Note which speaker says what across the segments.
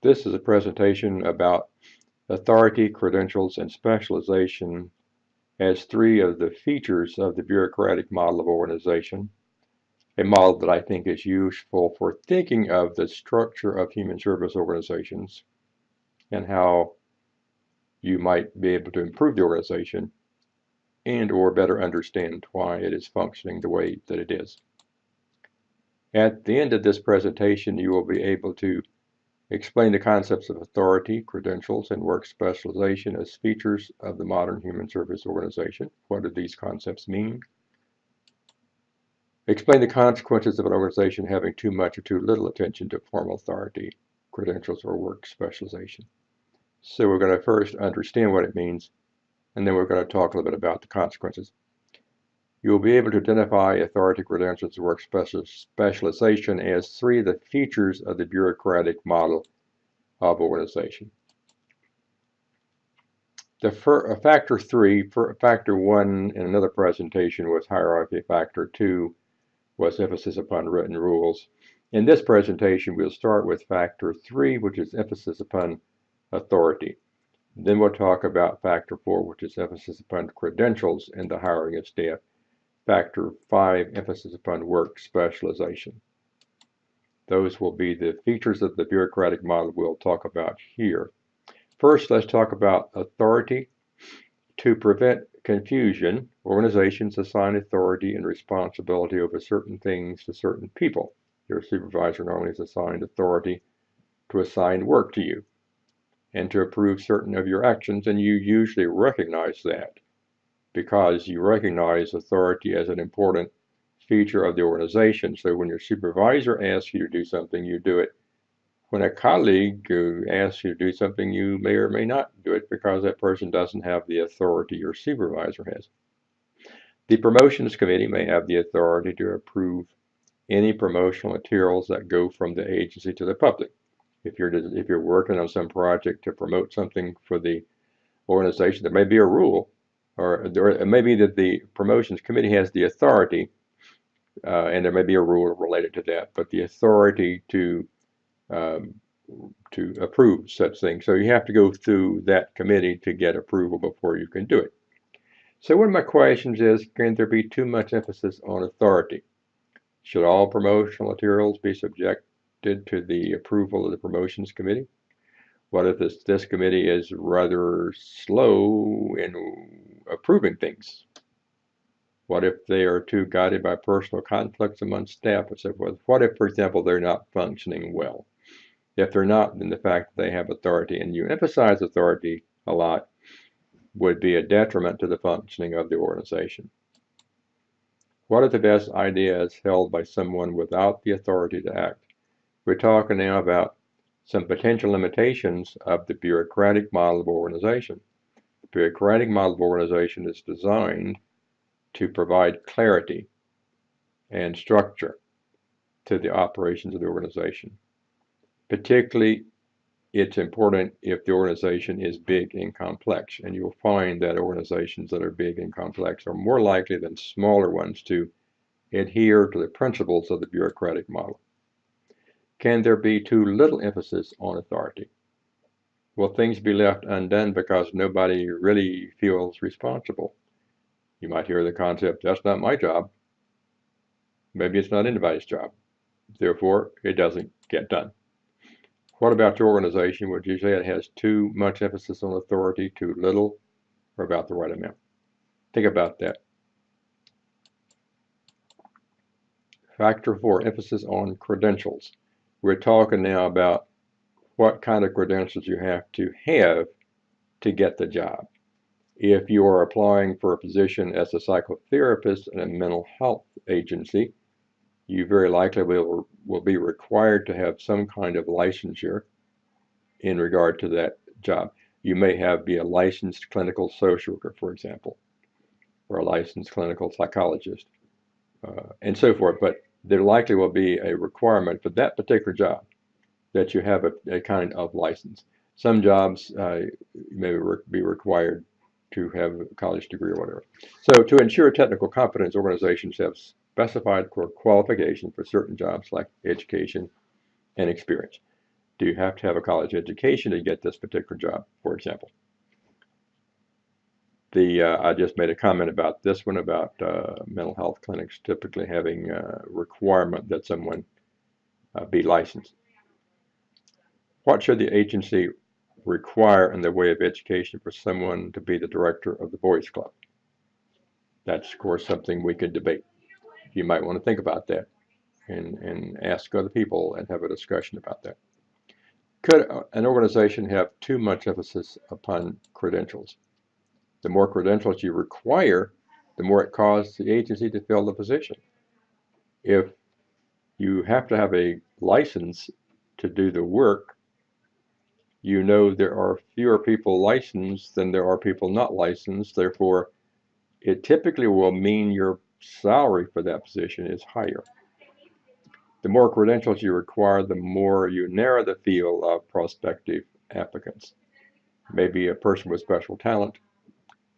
Speaker 1: This is a presentation about authority, credentials, and specialization as three of the features of the bureaucratic model of organization, a model that I think is useful for thinking of the structure of human service organizations and how you might be able to improve the organization and or better understand why it is functioning the way that it is. At the end of this presentation, you will be able to explain the concepts of authority, credentials, and work specialization as features of the modern human service organization. What do these concepts mean? Explain the consequences of an organization having too much or too little attention to formal authority, credentials, or work specialization. So we're going to first understand what it means, and then we're going to talk a little bit about the consequences. You will be able to identify authority, credentials, and work specialization as three of the features of the bureaucratic model of organization. Factor three, factor one in another presentation was hierarchy. Factor two was emphasis upon written rules. In this presentation, we'll start with factor three, which is emphasis upon authority. Then we'll talk about factor four, which is emphasis upon credentials and the hiring of staff. Factor five, emphasis upon work specialization. Those will be the features of the bureaucratic model we'll talk about here. First, let's talk about authority. To prevent confusion, organizations assign authority and responsibility over certain things to certain people. Your supervisor normally is assigned authority to assign work to you and to approve certain of your actions, and you usually recognize that because you recognize authority as an important feature of the organization. So when your supervisor asks you to do something, you do it. When a colleague asks you to do something, you may or may not do it because that person doesn't have the authority your supervisor has. The promotions committee may have the authority to approve any promotional materials that go from the agency to the public. If you're working on some project to promote something for the organization, there may be a rule, or it may be that the promotions committee has the authority, and there may be a rule related to that, but the authority to approve such things. So you have to go through that committee to get approval before you can do it. So one of my questions is, can there be too much emphasis on authority? Should all promotional materials be subjected to the approval of the promotions committee? What if this committee is rather slow in approving things? What if they are too guided by personal conflicts among staff and so forth? What if, for example, they're not functioning well? If they're not, then the fact that they have authority, and you emphasize authority a lot, would be a detriment to the functioning of the organization. What if the best idea is held by someone without the authority to act? We're talking now about some potential limitations of the bureaucratic model of organization. The bureaucratic model of organization is designed to provide clarity and structure to the operations of the organization. Particularly, it's important if the organization is big and complex, and you'll find that organizations that are big and complex are more likely than smaller ones to adhere to the principles of the bureaucratic model. Can there be too little emphasis on authority? Will things be left undone because nobody really feels responsible? You might hear the concept, that's not my job. Maybe it's not anybody's job. Therefore, it doesn't get done. What about your organization? Would you say it has too much emphasis on authority, too little, or about the right amount? Think about that. Factor four, emphasis on credentials. We're talking now about what kind of credentials you have to get the job. If you are applying for a position as a psychotherapist in a mental health agency, you very likely will be required to have some kind of licensure in regard to that job. You may be a licensed clinical social worker, for example, or a licensed clinical psychologist, and so forth. But there likely will be a requirement for that particular job that you have a kind of license. Some jobs may be required to have a college degree or whatever. So to ensure technical competence, organizations have specified qualifications for certain jobs like education and experience. Do you have to have a college education to get this particular job, for example? I just made a comment about this one about mental health clinics typically having a requirement that someone be licensed. What should the agency require in the way of education for someone to be the director of the Boys Club? That's, of course, something we could debate. You might want to think about that and ask other people and have a discussion about that. Could an organization have too much emphasis upon credentials? The more credentials you require, the more it costs the agency to fill the position. If you have to have a license to do the work, you know there are fewer people licensed than there are people not licensed. Therefore, it typically will mean your salary for that position is higher. The more credentials you require, the more you narrow the field of prospective applicants. Maybe a person with special talent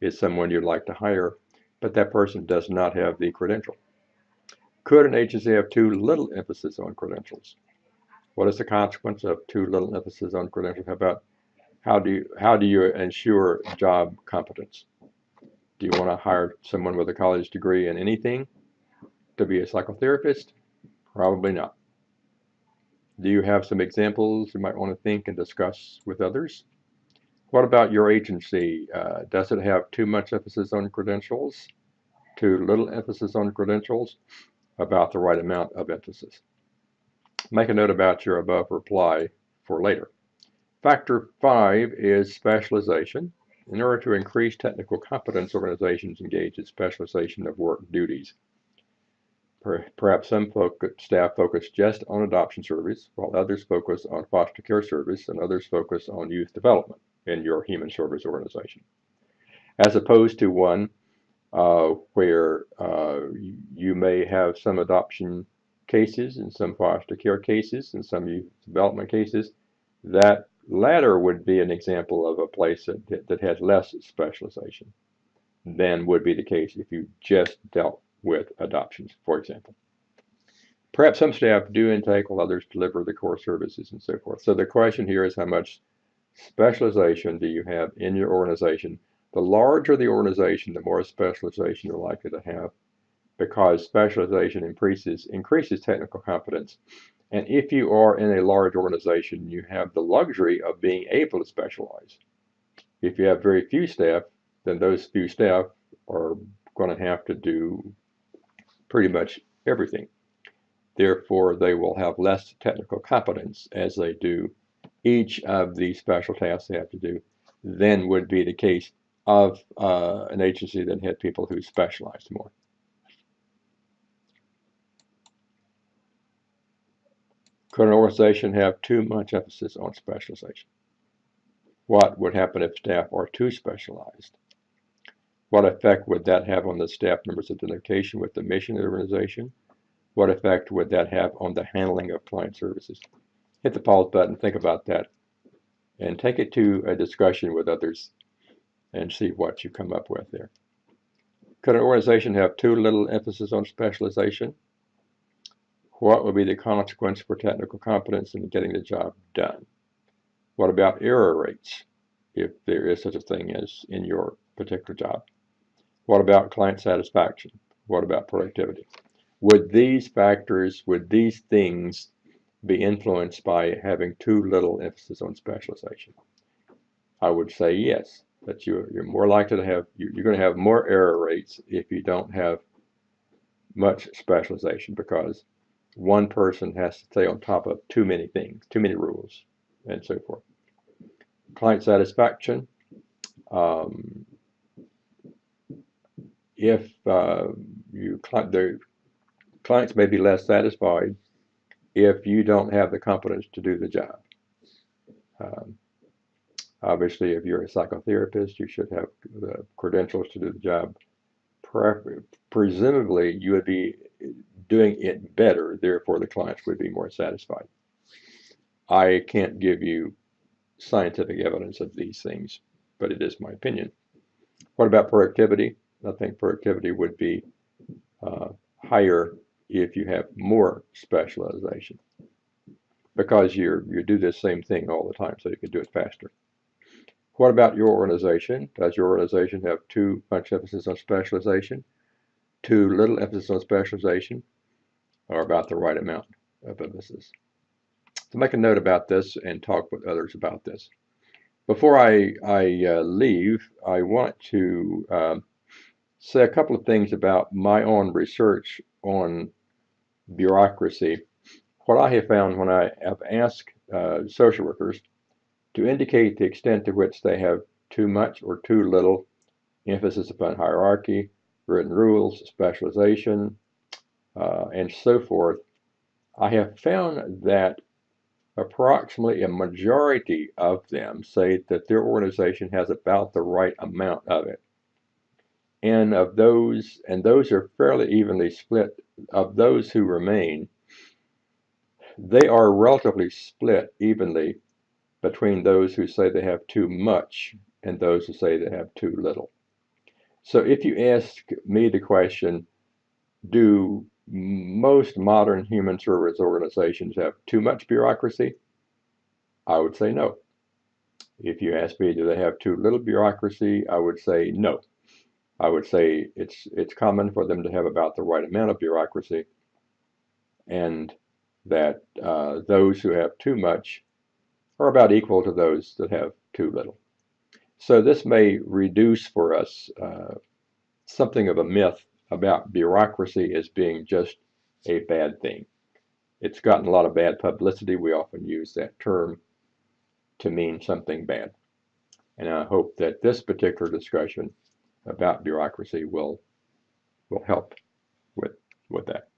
Speaker 1: is someone you'd like to hire, but that person does not have the credential. Could an agency have too little emphasis on credentials? What is the consequence of too little emphasis on credentials? How about how do you ensure job competence? Do you want to hire someone with a college degree in anything to be a psychotherapist? Probably not. Do you have some examples you might want to think and discuss with others? What about your agency? Does it have too much emphasis on credentials? Too little emphasis on credentials? About the right amount of emphasis? Make a note about your above reply for later. Factor 5 is specialization. In order to increase technical competence, organizations engage in specialization of work duties. Perhaps some staff focus just on adoption service, while others focus on foster care service, and others focus on youth development in your human service organization. As opposed to one where you may have some adoption cases and some foster care cases and some youth development cases. That latter would be an example of a place that has less specialization than would be the case if you just dealt with adoptions, for example. Perhaps some staff do intake while others deliver the core services and so forth. So the question here is how much specialization do you have in your organization? The larger the organization, the more specialization you're likely to have, because specialization increases technical competence. And if you are in a large organization, you have the luxury of being able to specialize. If you have very few staff, then those few staff are going to have to do pretty much everything. Therefore, they will have less technical competence as they do each of the special tasks they have to do than would be the case of an agency that had people who specialized more. Could an organization have too much emphasis on specialization? What would happen if staff are too specialized? What effect would that have on the staff members' identification with the mission of the organization? What effect would that have on the handling of client services? Hit the pause button, think about that, and take it to a discussion with others and see what you come up with there. Could an organization have too little emphasis on specialization? What would be the consequence for technical competence in getting the job done? What about error rates, if there is such a thing as in your particular job? What about client satisfaction? What about productivity? Would these factors, would these things be influenced by having too little emphasis on specialization? I would say yes, that you're more likely to have, you're going to have more error rates if you don't have much specialization, because one person has to stay on top of too many things, too many rules, and so forth. Client satisfaction. If the clients may be less satisfied if you don't have the competence to do the job. Obviously, if you're a psychotherapist, you should have the credentials to do the job. Presumably, you would be doing it better, therefore the clients would be more satisfied. I can't give you scientific evidence of these things, but it is my opinion. What about productivity? I think productivity would be higher if you have more specialization. because you do this same thing all the time, so you can do it faster. What about your organization? Does your organization have too much emphasis on specialization, too little emphasis on specialization, or about the right amount of emphasis? So make a note about this and talk with others about this. Before I leave, I want to say a couple of things about my own research on bureaucracy. What I have found when I have asked social workers to indicate the extent to which they have too much or too little emphasis upon hierarchy, written rules, specialization, and so forth, I have found that approximately a majority of them say that their organization has about the right amount of it. And those are fairly evenly split. Of those who remain, they are relatively split evenly between those who say they have too much and those who say they have too little. So if you ask me the question, do most modern human service organizations have too much bureaucracy? I would say no. If you ask me, do they have too little bureaucracy? I would say no. I would say it's common for them to have about the right amount of bureaucracy, and that those who have too much are about equal to those that have too little. So this may reduce for us something of a myth about bureaucracy as being just a bad thing. It's gotten a lot of bad publicity. We often use that term to mean something bad. And I hope that this particular discussion about bureaucracy will help with that.